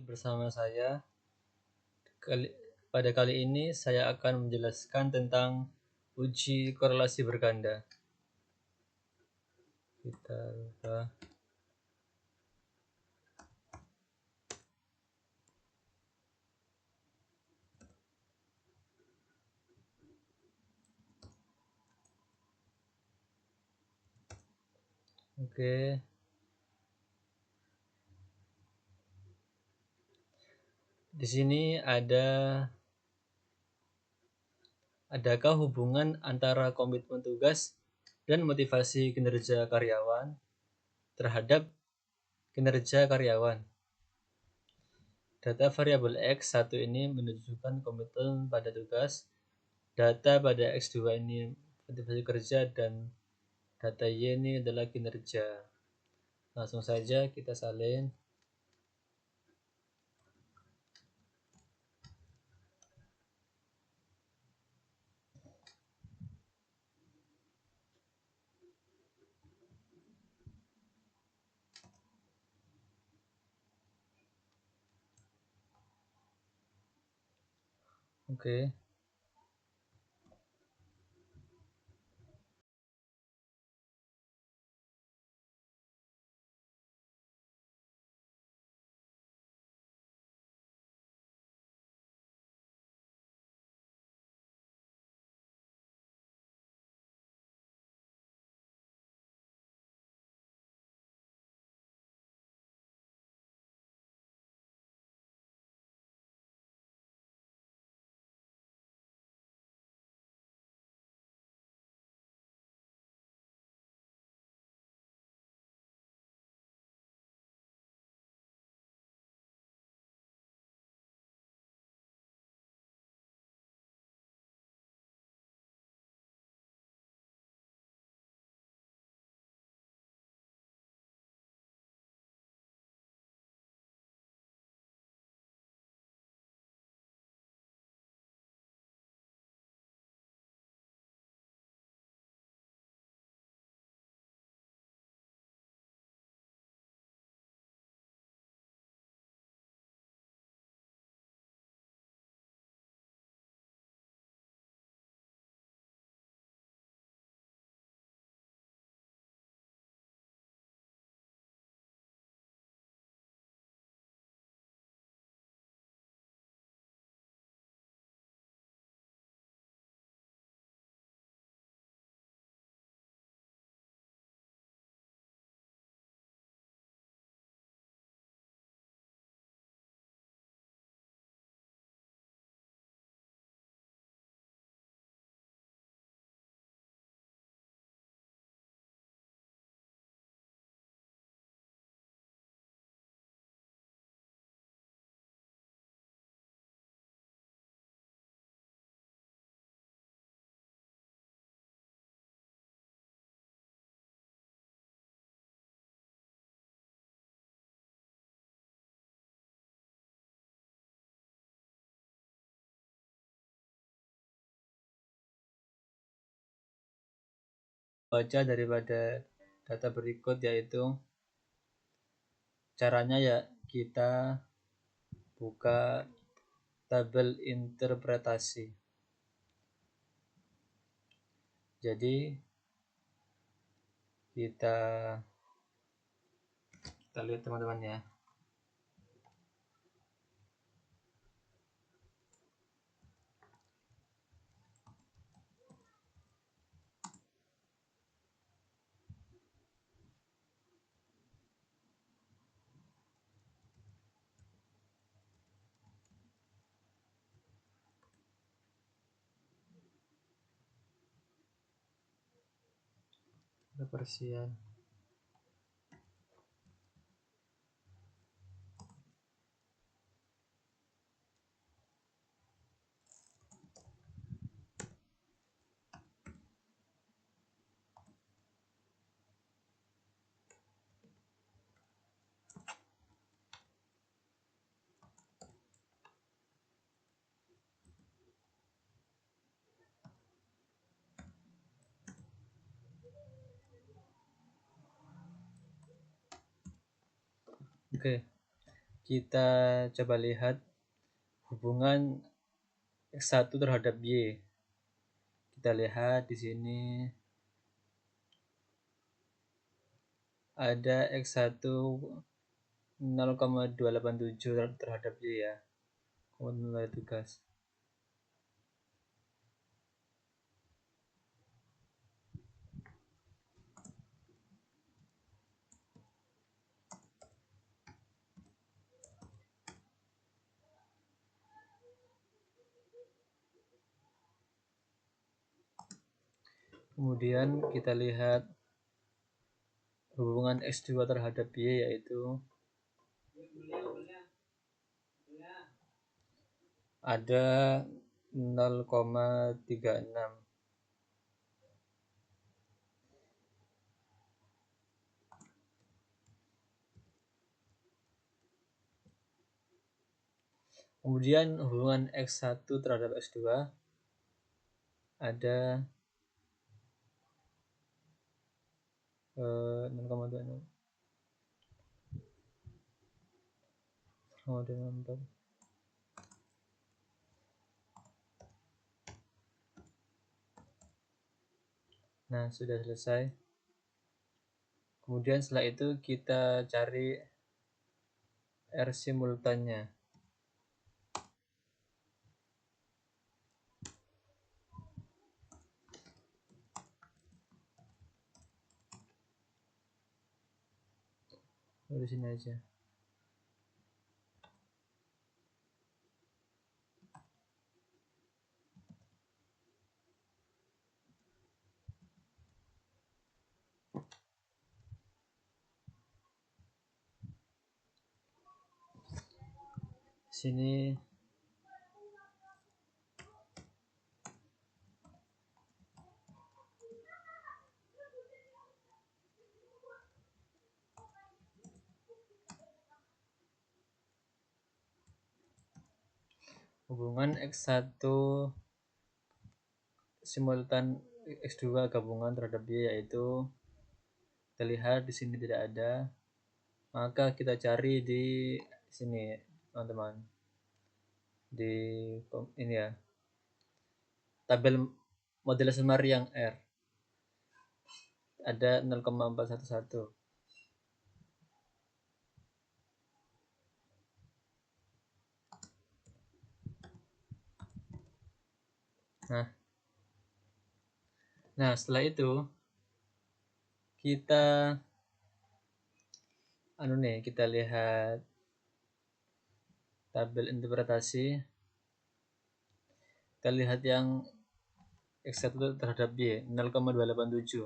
bersama saya. Pada kali ini saya akan menjelaskan tentang uji korelasi berganda. Kita buka. Oke. Di sini adakah hubungan antara komitmen tugas dan motivasi kinerja karyawan terhadap kinerja karyawan. Data variabel X1 ini menunjukkan komitmen pada tugas, data pada X2 ini motivasi kerja, dan data Y ini adalah kinerja. Langsung saja kita salin. Oke. Baca daripada data berikut, yaitu caranya ya kita buka tabel interpretasi. Jadi kita lihat teman-teman ya. Kebersihan. Oke. kita coba lihat hubungan X1 terhadap Y. Kita lihat di sini ada X1 0,287 terhadap Y ya. Kemudian mulai tugas. Kemudian kita lihat hubungan X2 terhadap Y yaitu ada 0,36. Kemudian hubungan X1 terhadap X2 ada 0,26. Nah, sudah selesai. Kemudian setelah itu kita cari R simultannya. Di sini aja. Sini hubungan X1 simultan X2 gabungan terhadap Y yaitu kita lihat di sini tidak ada, maka kita cari di sini teman-teman, di ini ya, tabel model semar yang R ada 0,411. Nah setelah itu kita kita lihat tabel interpretasi. Kita lihat yang X1 terhadap Y 0,287.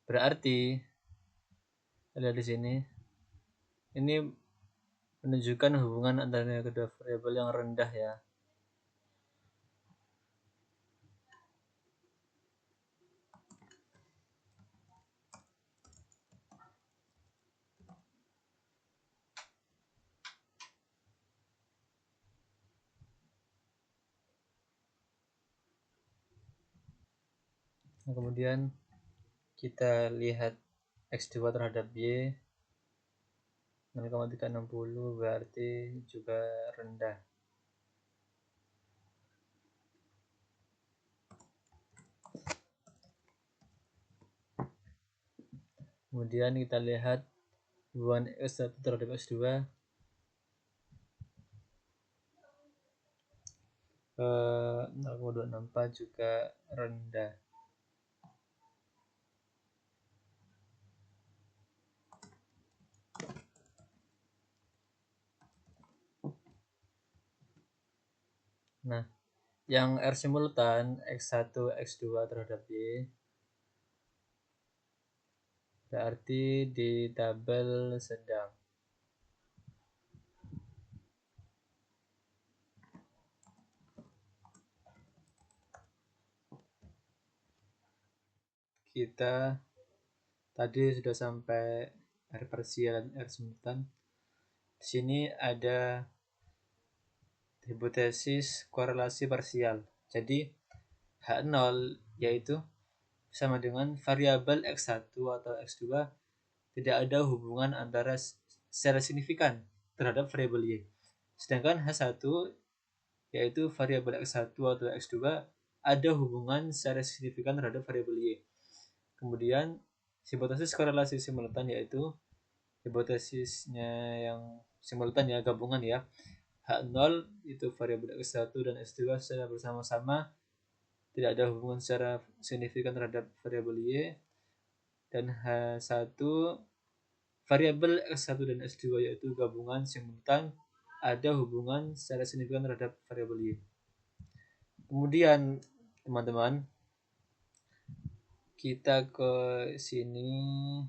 Berarti lihat di sini ini menunjukkan hubungan antara kedua variabel yang rendah ya. Nah, kemudian kita lihat X2 terhadap Y 0,360 berarti juga rendah. Kemudian kita lihat hubungan X1 terhadap X2 0,264 juga rendah. Nah, yang R simultan X1 X2 terhadap Y berarti di tabel sedang. Kita tadi sudah sampai R parsial dan R simultan. Di sini ada hipotesis korelasi parsial. Jadi H0 yaitu sama dengan variabel X1 atau X2 tidak ada hubungan antara secara signifikan terhadap variabel Y. Sedangkan H1 yaitu variabel X1 atau X2 ada hubungan secara signifikan terhadap variabel Y. Kemudian hipotesis korelasi simultan yaitu hipotesisnya yang simultan ya, gabungan ya. H0 itu variabel X1 dan X2 secara bersama-sama tidak ada hubungan secara signifikan terhadap variabel Y, dan H1 variabel X1 dan X2 yaitu gabungan simultan ada hubungan secara signifikan terhadap variabel Y. Kemudian teman-teman kita ke sini.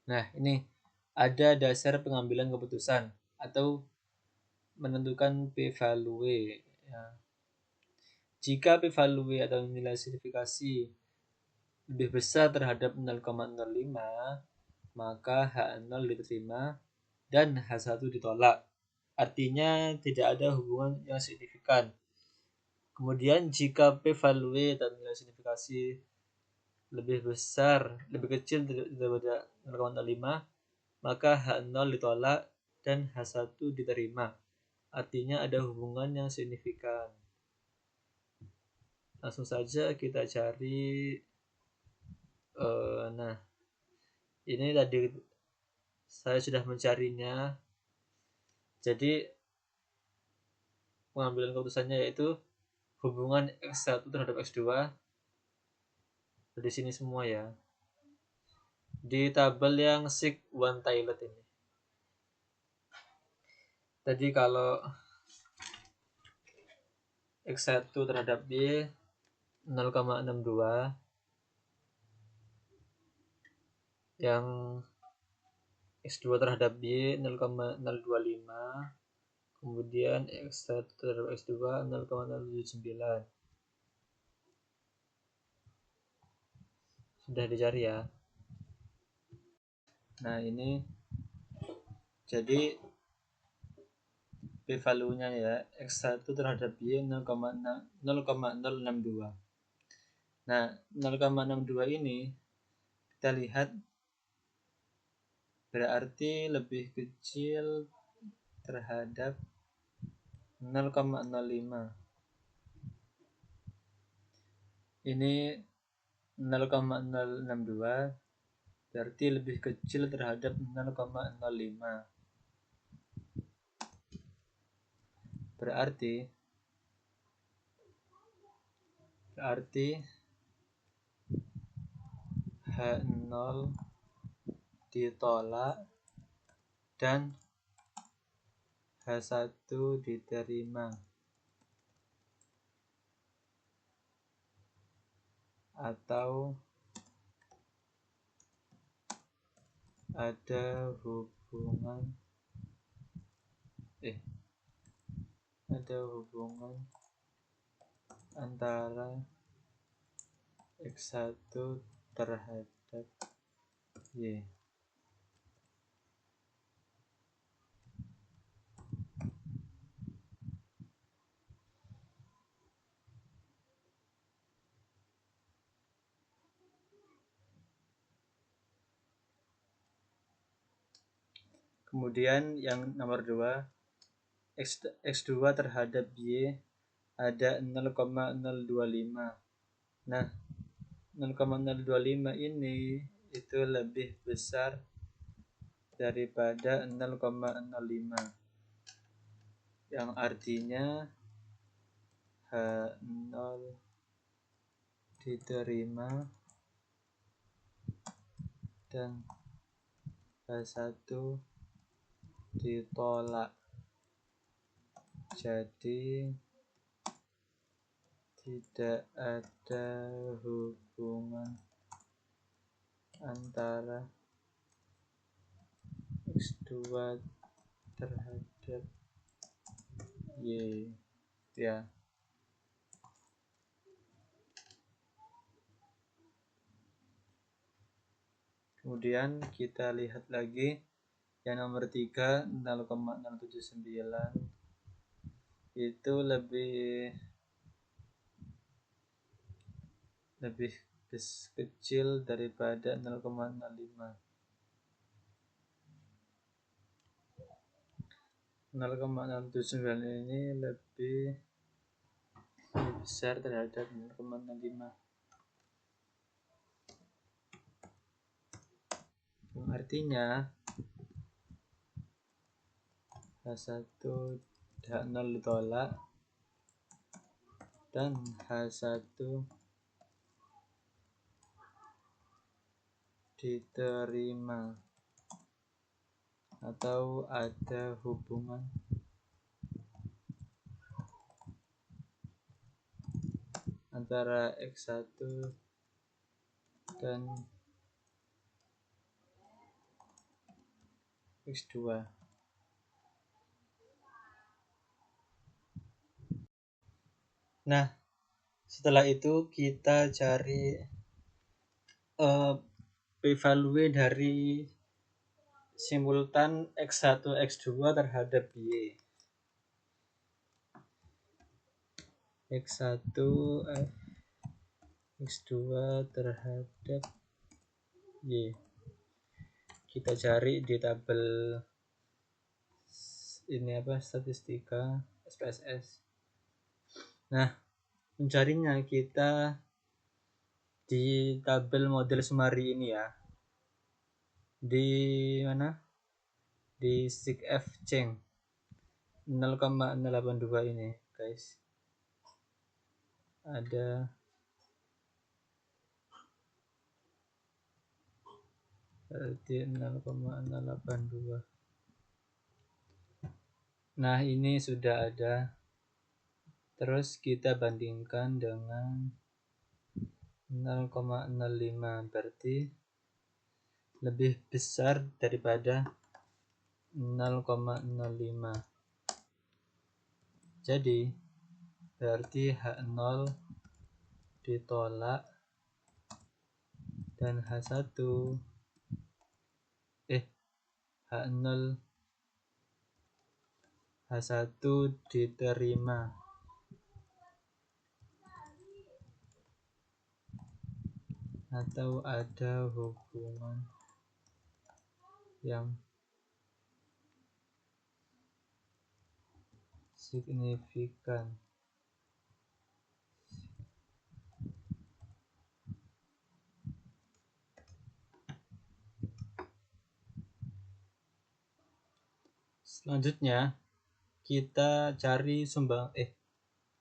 Nah, ini ada dasar pengambilan keputusan atau menentukan p-value ya. Jika p-value atau nilai signifikasi lebih besar terhadap 0,05, maka H0 diterima dan H1 ditolak. Artinya tidak ada hubungan yang signifikan. Kemudian jika p-value atau nilai signifikasi lebih kecil daripada 0,05, maka H0 ditolak dan H1 diterima. Artinya ada hubungan yang signifikan. Langsung saja kita cari. Nah, ini tadi saya sudah mencarinya. Jadi pengambilan keputusannya yaitu hubungan X1 terhadap X2 di sini semua ya. Di tabel yang sig one tiled ini. Tadi kalau X1 terhadap Y 0,62, yang X2 terhadap Y 0,025, kemudian X1 terhadap X2 0,079. Sudah dicari ya. Nah, ini jadi p-value-nya ya, X1 terhadap Y 0,062. Nah, 0,62 ini kita lihat berarti lebih kecil terhadap 0,05. Ini 0,062 berarti lebih kecil terhadap 0,05. Berarti H0 ditolak dan H1 diterima, atau ada hubungan antara X1 terhadap Y. Kemudian yang nomor 2, X2 terhadap Y ada 0,025. Nah, 0,025 ini itu lebih besar daripada 0,05, yang artinya H0 diterima dan H1 ditolak. Jadi tidak ada hubungan antara X2 terhadap Y ya. Kemudian kita lihat lagi yang nomor 3, 0,079 itu lebih kecil daripada 0,05. 0,679 ini lebih besar terhadap 0,65. Artinya H1 H0 ditolak dan H1 diterima, atau ada hubungan antara X1 dan X2. Nah, setelah itu kita cari p-value dari simultan X1 X2 terhadap Y. X1 F X2 terhadap Y. Kita cari di tabel ini statistika SPSS. Nah, mencarinya kita di tabel model Sumari ini ya. Di mana? Di SIGF Cheng 0,082 ini, guys. Ada berarti 0,082. Nah, ini sudah ada. Terus kita bandingkan dengan 0,05, berarti lebih besar daripada 0,05. Jadi berarti H0 ditolak dan H1 H1 diterima. Atau ada hubungan yang signifikan. Selanjutnya kita cari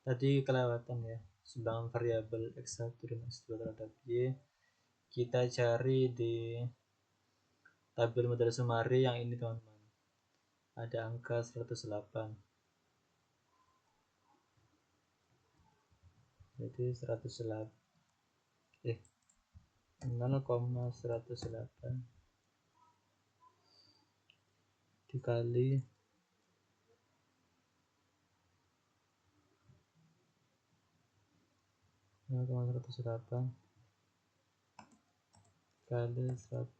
tadi kelewatan ya, sumbangan variabel X1 dan X2 terhadap Y. Kita cari di tabel model Sumari yang ini, teman-teman. Ada angka 108. Jadi 0,108 dikali 0,108 kali 100%.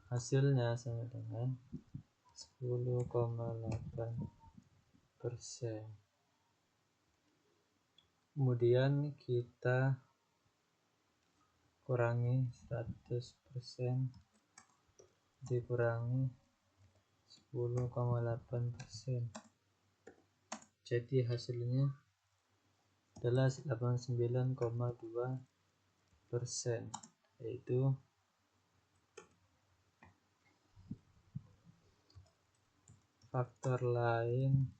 Hasilnya sama dengan 10,8%. Kemudian kita kurangi 100% dikurangi 10,8%. Jadi hasilnya adalah 89,2%, yaitu faktor lain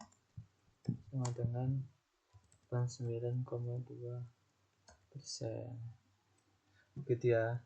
sama dengan 89,2%. Begitu ya.